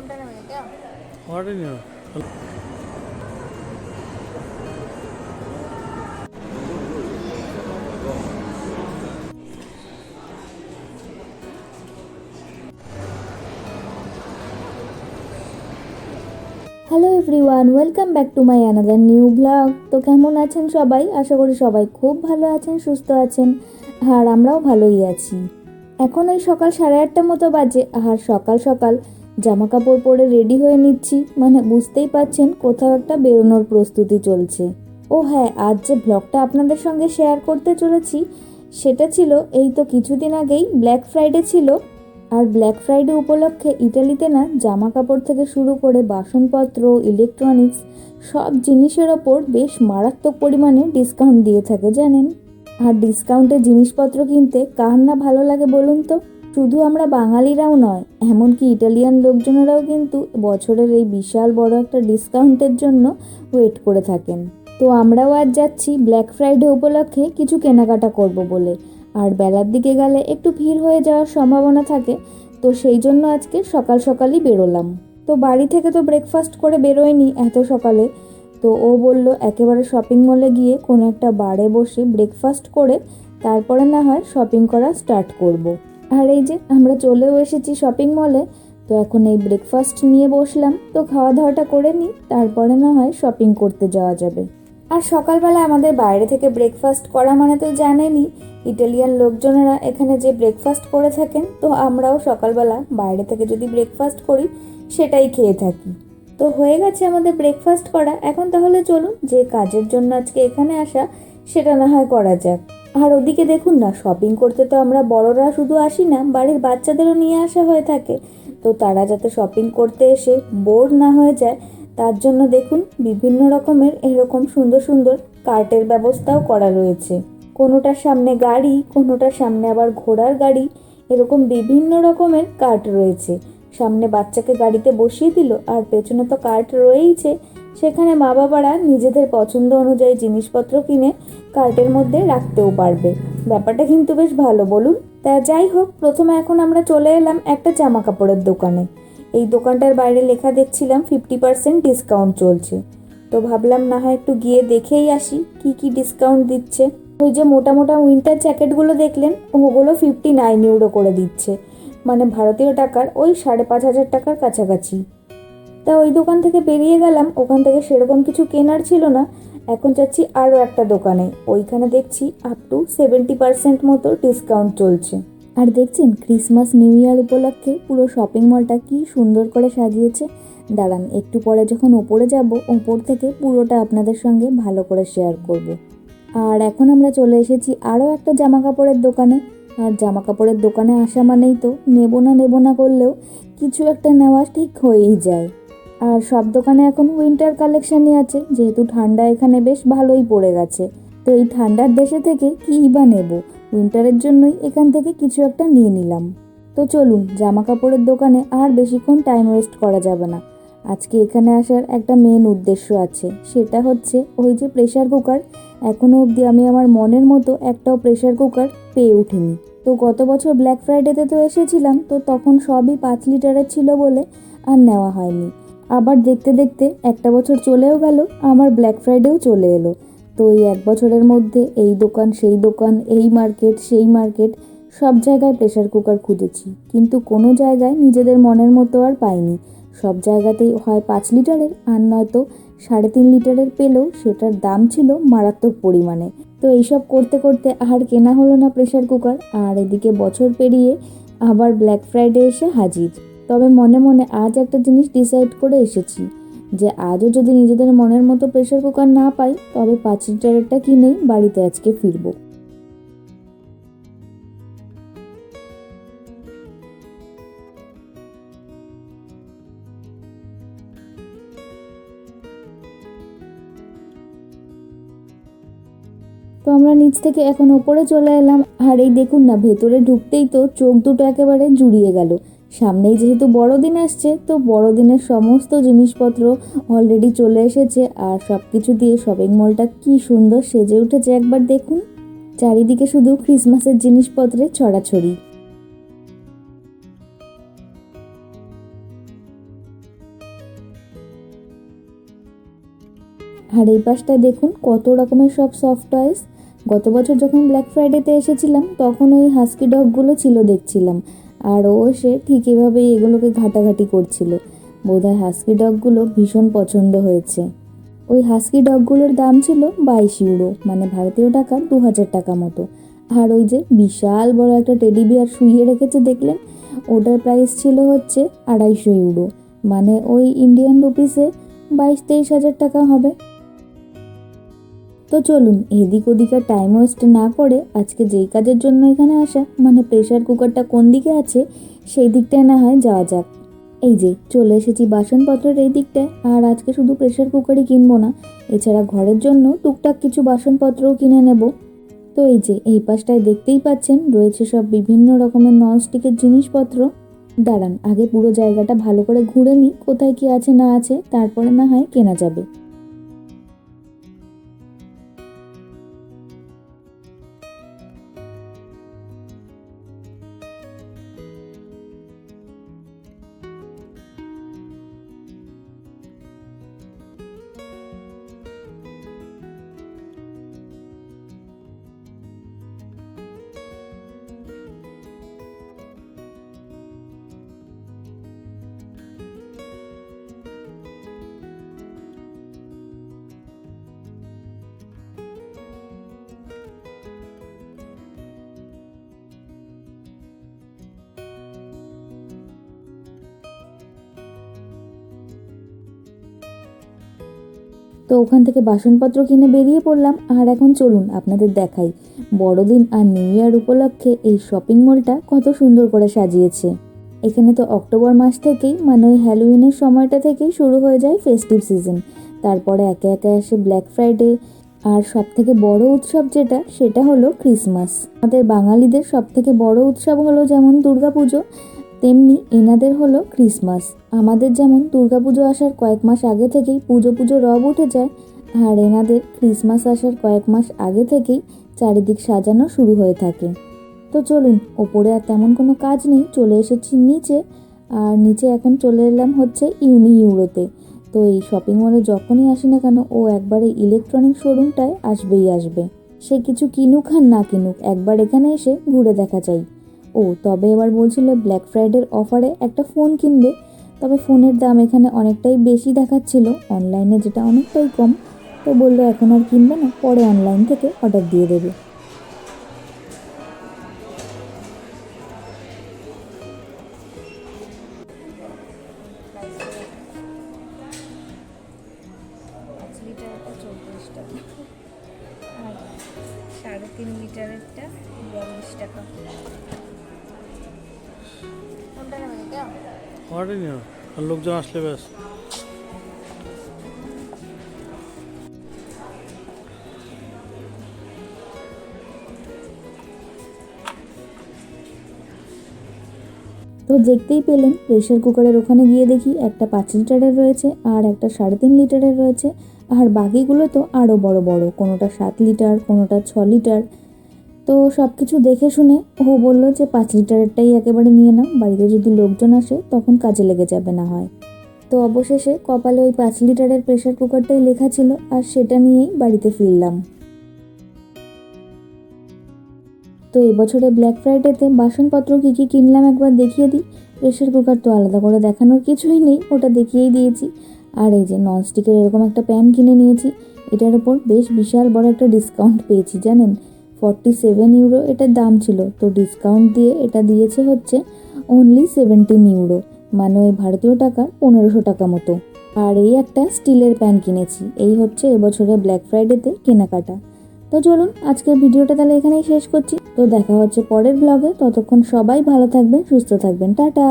ఉంటానే వెనక వాడిని hello everyone, welcome back to my another new blog. তো কেমন আছেন সবাই? আশা করি সবাই খুব ভালো আছেন, সুস্থ আছেন, আর আমরাও ভালোই আছি। এখন ওই সকাল 8:30 মতো বাজে, আর সকাল সকাল জামা কাপড় পরে রেডি হয়ে নিচ্ছি। মানে বুঝতেই পারছেন কোথাও একটা বেরোনোর প্রস্তুতি চলছে। ও হ্যাঁ, আজ যে ব্লগটা আপনাদের সঙ্গে শেয়ার করতে চলেছি সেটা ছিল, এই তো কিছুদিন আগেই ব্ল্যাক ফ্রাইডে ছিল। আর ব্ল্যাক ফ্রাইডে উপলক্ষে ইটালিতে না জামা কাপড় থেকে শুরু করে বাসনপত্র, ইলেকট্রনিক্স সব জিনিসের ওপর বেশ মারাত্মক পরিমাণে ডিসকাউন্ট দিয়ে থাকে জানেন। আর ডিসকাউন্টে জিনিসপত্র কিনতে কার না ভালো লাগে বলুন তো? শুধু আমরা বাঙালিরাও নয়, এমনকি ইটালিয়ান লোকজনেরাও কিন্তু বছরের এই বিশাল বড় একটা ডিসকাউন্টের জন্য ওয়েট করে থাকেন। তো আমরাও আজ যাচ্ছি ব্ল্যাক ফ্রাইডে উপলক্ষে কিছু কেনাকাটা করব বলে। আর বেলার দিকে গেলে একটু ভিড় হয়ে যাওয়ার সম্ভাবনা থাকে, তো সেই জন্য আজকে সকাল সকালই বেরোলাম। তো বাড়ি থেকে তো ব্রেকফাস্ট করে বেরোয়নি এত সকালে, তো ও বলল একেবারে শপিং মলে গিয়ে কোনো একটা বারে বসে ব্রেকফাস্ট করে তারপরে না হয় শপিং করা স্টার্ট করব। আর এই যে আমরা চলেও এসেছি শপিং মলে। তো এখন এই ব্রেকফাস্ট নিয়ে বসলাম, তো খাওয়া দাওয়াটা করে নিই, তারপরে না হয় শপিং করতে যাওয়া যাবে। আর সকালবেলা আমাদের বাইরে থেকে ব্রেকফাস্ট করা মানে তো জানেনই, ইটালিয়ান লোকজনেরা এখানে যে ব্রেকফাস্ট করে থাকেন, তো আমরাও সকালবেলা বাইরে থেকে যদি ব্রেকফাস্ট করি সেটাই খেয়ে থাকি। তো হয়ে গেছে আমাদের ব্রেকফাস্ট করা, এখন তাহলে চলুন যে কাজের জন্য আজকে এখানে আসা সেটা না হয় করা যাক। আর ওদিকে দেখুন না, শপিং করতে তো আমরা বড়রা শুধু আসি না, বাড়ির বাচ্চাদেরও নিয়ে আসা হয়ে থাকে। তো তারা যাতে শপিং করতে এসে বোর না হয়ে যায় তার জন্য দেখুন বিভিন্ন রকমের এরকম সুন্দর সুন্দর কার্টের ব্যবস্থাও করা রয়েছে। কোনোটার সামনে গাড়ি, কোনোটার সামনে আবার ঘোড়ার গাড়ি, এরকম বিভিন্ন রকমের কার্ট রয়েছে। সামনে বাচ্চাকে গাড়িতে বসিয়ে দিল, আর পেছনে তো কার্ট রয়েইছে, সেখানে মা বাবারা নিজেদের পছন্দ অনুযায়ী জিনিসপত্র কিনে কার্টের মধ্যে রাখতেও পারবে। ব্যাপারটা কিন্তু বেশ ভালো বলুন। তা যাই হোক, প্রথমে এখন আমরা চলে এলাম একটা জামা কাপড়ের দোকানে। এই দোকানটার বাইরে লেখা দেখছিলাম 50% ডিসকাউন্ট চলছে। তো ভাবলাম না হয় একটু গিয়ে দেখেই আসি কি কি ডিসকাউন্ট দিচ্ছে। ওই যে মোটা মোটা উইন্টার জ্যাকেটগুলো দেখলেন, ওগুলো 59 ইউরো করে দিচ্ছে, মানে ভারতীয় টাকার ওই 5,500 টাকার কাছাকাছি। তা ওই দোকান থেকে বেরিয়ে গেলাম, ওখান থেকে সেরকম কিছু কেনার ছিল না। এখন যাচ্ছি আরও একটা দোকানে, ওইখানে দেখছি আপ টু 70% মতো ডিসকাউন্ট চলছে। আর দেখছেন ক্রিসমাস নিউ ইয়ার উপলক্ষে পুরো শপিং মলটা কি সুন্দর করে সাজিয়েছে। দাঁড়ান একটু পরে যখন ওপরে যাব, ওপর থেকে পুরোটা আপনাদের সঙ্গে ভালো করে শেয়ার করব। আর এখন আমরা চলে এসেছি আরও একটা জামা কাপড়ের দোকানে। আর জামা কাপড়ের দোকানে আসা মানেই তো নেব না করলেও কিছু একটা নেওয়া ঠিক হয়েই যায়। আর সব দোকানে এখন উইন্টার কালেকশানই আছে, যেহেতু ঠান্ডা এখানে বেশ ভালোই পড়ে গেছে। তো এই ঠান্ডার দেশে থেকে কী বা নেব, উইন্টারের জন্যই এখান থেকে কিছু একটা নিয়ে নিলাম। তো চলুন জামা কাপড়ের দোকানে আর বেশিক্ষণ টাইম ওয়েস্ট করা যাবে না। আজকে এখানে আসার একটা মেন উদ্দেশ্য আছে, সেটা হচ্ছে ওই যে প্রেশার কুকার। এখনও অবধি আমি আমার মনের মতো একটাও প্রেশার কুকার পেয়ে উঠিনি। তো গত বছর ব্ল্যাক ফ্রাইডেতে তো এসেছিলাম, তো তখন সবই 5 লিটারের ছিল বলে আর নেওয়া হয়নি। আবার দেখতে দেখতে একটা বছর চলেও গেল, আমার ব্ল্যাক ফ্রাইডেও চলে এলো। তো এই এক বছরের মধ্যে এই দোকান সেই দোকান, এই মার্কেট সেই মার্কেট, সব জায়গায় প্রেশার কুকার খুঁজেছি, কিন্তু কোনো জায়গায় নিজেদের মনের মতো আর পাইনি। সব জায়গাতেই হয় 5 লিটারের, আর নয়তো 3.5 লিটারের পেলেও সেটার দাম ছিল মারাত্মক পরিমাণে। তো এইসব করতে করতে আর কেনা হলো না প্রেশার কুকার। আর এদিকে বছর পেরিয়ে আবার ব্ল্যাক ফ্রাইডে এসে হাজির। তবে মনে মনে আজ একটা জিনিস ডিসাইড করে এসেছি, যে আজও যদি নিজেদের মনের মতো প্রেশার কুকার না পাই, তবে 5 লিটারেরটা কিনেই বাড়িতে আজকে ফিরবো। তো আমরা নিচ থেকে এখন ওপরে চলে এলাম। আর এই দেখুন না, ভেতরে ঢুকতেই তো চোখ দুটো একেবারে জুড়িয়ে গেল। সামনেই যেহেতু বড়দিন আসছে, তো বড়দিনের সমস্ত জিনিসপত্র অলরেডি চলে এসেছে। আর সব কিছু দিয়ে শপিং মলটা কি সুন্দর সেজে উঠেছে, একবার দেখুন। চারিদিকে শুধু ক্রিসমাসের জিনিসপত্রের ছড়াছড়ি। আর এই পাশটায় দেখুন কত রকমের সব সফট টয়েস। গত বছর যখন ব্ল্যাক ফ্রাইডেতে এসেছিলাম তখন ওই হাস্কি ডগগুলো ছিল দেখছিলাম, আর ও সে ঠিক এভাবেই এগুলোকে ঘাটাঘাটি করছিল। বোধহয় হাস্কি ডগগুলো ভীষণ পছন্দ হয়েছে। ওই হাস্কি ডগগুলোর দাম ছিল 22 ইউরো, মানে ভারতীয় টাকার 2000 টাকা মতো। আর ওই যে বিশাল বড় একটা টেডি বিয়ার শুইয়ে রেখেছে দেখলেন, ওটার প্রাইস ছিল হচ্ছে 250 ইউরো, মানে ওই ইন্ডিয়ান রুপিসে 22-23 হাজার টাকা হবে। তো চলুন এদিক ওদিক আর টাইম ওয়েস্ট না করে আজকে যেই কাজের জন্য এখানে আসা, মানে প্রেশার কুকারটা কোন দিকে আছে সেই দিকটায় না হয় যাওয়া যাক। এই যে চলে এসেছি বাসনপত্রের এই দিকটায়। আর আজকে শুধু প্রেশার কুকারই কিনবো না, এছাড়া ঘরের জন্য টুকটাক কিছু বাসনপত্রও কিনে নেব। তো এই যে এই পাশটায় দেখতেই পাচ্ছেন রয়েছে সব বিভিন্ন রকমের ননস্টিকের জিনিসপত্র। দাঁড়ান আগে পুরো জায়গাটা ভালো করে ঘুরে নিই, কোথায় কি আছে না আছে, তারপরে না হয় কেনা যাবে। তো ওখান থেকে বাসনপত্র কিনে বেরিয়ে পড়লাম। আর এখন চলুন আপনাদের দেখাই বড়দিন আর নিউ ইয়ার উপলক্ষে এই শপিং মলটা কত সুন্দর করে সাজিয়েছে। এখানে তো অক্টোবর মাস থেকেই, মানে ওই হ্যালোউইনের সময়টা থেকেই শুরু হয়ে যায় ফেস্টিভ সিজন। তারপরে একে একে আসে ব্ল্যাক ফ্রাইডে, আর সব থেকে বড় উৎসব যেটা সেটা হলো ক্রিসমাস। আমাদের বাঙালিদের সব থেকে বড় উৎসব হলো যেমন দুর্গাপুজো, তেমনি এনাদের হলো ক্রিসমাস। আমাদের যেমন দুর্গাপুজো আসার কয়েক মাস আগে থেকেই পুজো রব উঠে যায়, আর এনাদের ক্রিসমাস আসার কয়েক মাস আগে থেকেই চারিদিক সাজানো শুরু হয়ে থাকে। তো চলুন, ওপরে আর তেমন কোনো কাজ নেই, চলে এসেছি নিচে। আর নিচে এখন চলে এলাম হচ্ছে ইউরোতে। তো এই শপিং মলে যখনই আসি না কেন ও একবারে ইলেকট্রনিক শোরুমটায় আসবেই আসবে। সে কিছু কিনুক আর না কিনুক, একবার এখানে এসে ঘুরে দেখা চাই। ও তবে এবার বলছিল ব্ল্যাক ফ্রাইডের অফারে একটা ফোন কিনবে, তবে ফোনের দাম এখানে অনেকটাই বেশি দেখাচ্ছিল, অনলাইনে যেটা অনেকটাই কম। তো বললো এখন আর কিনবে না, পরে অনলাইন থেকে অর্ডার দিয়ে দেবে। লিটারটা 34 টাকা আর 3.5 লিটারেরটা 42 টাকা। কোনটা নেবেন এটা? অর্ডারই না, আর লোকজন আসলে ব্যাস। তো দেখতেই পেলেন প্রেশার কুকারের ওখানে গিয়ে দেখি একটা 5 লিটারের রয়েছে আর একটা 3.5 লিটারের রয়েছে, আর বাকিগুলো তো আরও বড় বড়, কোনোটা 7 লিটার, কোনোটা 6 লিটার। তো সব কিছু দেখে শুনে ও বললো যে 5 লিটারেরটাই একেবারে নিয়ে নাও, বাড়িতে যদি লোকজন আসে তখন কাজে লেগে যাবে না হয়। তো অবশেষে কপালে ওই 5 লিটারের প্রেশার কুকারটাই লেখা ছিল, আর সেটা নিয়েই বাড়িতে ফিরলাম। তো এবছরে ব্ল্যাক ফ্রাইডেতে বাসনপত্র কী কী কিনলাম একবার দেখিয়ে দিই। প্রেশার কুকার তো আলাদা করে দেখানোর কিছুই নেই, ওটা দেখিয়েই দিয়েছি। আর এই যে ননস্টিকের এরকম একটা প্যান কিনে নিয়েছি, এটার ওপর বেশ বিশাল বড় একটা ডিসকাউন্ট পেয়েছি জানেন, 47 ইউরো এটার দাম ছিল, তো ডিসকাউন্ট দিয়ে এটা দিয়েছে হচ্ছে অনলি 17 ইউরো, মানে ওই ভারতীয় টাকার 1500 টাকা মতো। আর এই একটা স্টিলের প্যান কিনেছি। এই হচ্ছে এবছরে ব্ল্যাক ফ্রাইডেতে কেনাকাটা। তো চলুন আজকের ভিডিওটা তাহলে এখানেই শেষ করছি। তো দেখা হচ্ছে পরের ব্লগে, ততক্ষণ সবাই ভালো থাকবেন, সুস্থ থাকবেন, টাটা।